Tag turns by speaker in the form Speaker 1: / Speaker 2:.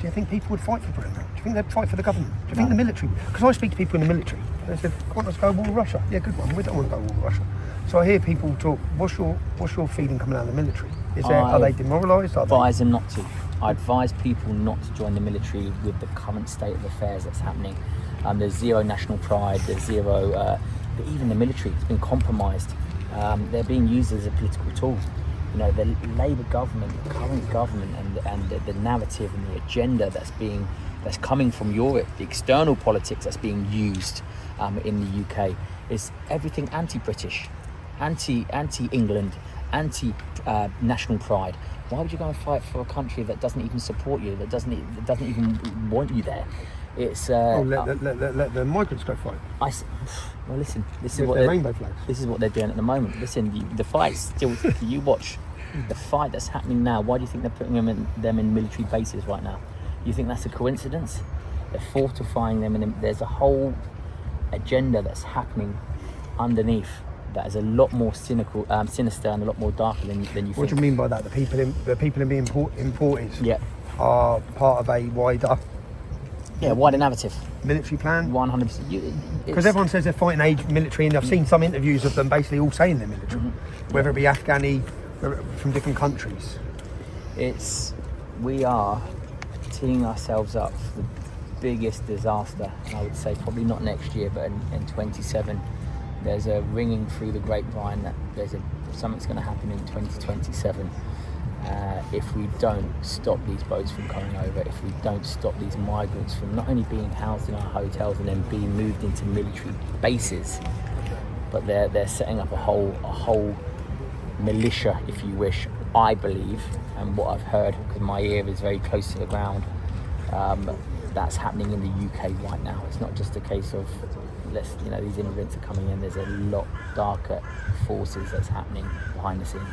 Speaker 1: do you think people would fight for Britain? Do you think they'd fight for the government? Do you think the military? Because I speak to people in the military, they said, "I want us to go to war with Russia." Yeah, good one. We don't want to go to war with Russia. So I hear people talk. What's your feeling coming out of the military? Are they demoralised?
Speaker 2: I advise them not to. I advise people not to join the military with the current state of affairs that's happening. There's zero national pride. There's zero. Even the military has been compromised. They're being used as a political tool. You know, the Labour government, the current government, and the narrative and the agenda that's coming from Europe, the external politics that's being used in the UK, is everything anti-British, anti-England, anti-national pride. Why would you go and fight for a country that doesn't even support you, that doesn't even want you there? It's
Speaker 1: let the migrants go fight.
Speaker 2: Well, listen. This
Speaker 1: is what rainbow flags.
Speaker 2: This is what they're doing at the moment. Listen, the fight's still. You watch the fight that's happening now. Why do you think they're putting them in military bases right now? You think that's a coincidence? They're fortifying them, and there's a whole agenda that's happening underneath that is a lot more sinister and a lot more darker than you think.
Speaker 1: What do you mean by that? The people in being imported are part of a wider
Speaker 2: narrative.
Speaker 1: Military plan?
Speaker 2: 100%.
Speaker 1: Because everyone says they're fighting age military, and I've seen some interviews of them basically all saying they're military, whether it be Afghani, from different countries.
Speaker 2: We are teeing ourselves up for the biggest disaster, I would say, probably not next year, but in 27. There's a ringing through the grapevine that something's going to happen in 2027. If we don't stop these boats from coming over, if we don't stop these migrants from not only being housed in our hotels and then being moved into military bases, but they're setting up a whole militia, if you wish, I believe, and what I've heard, because my ear is very close to the ground, that's happening in the UK right now. It's not just a case of these immigrants are coming in. There's a lot darker forces that's happening behind the scenes.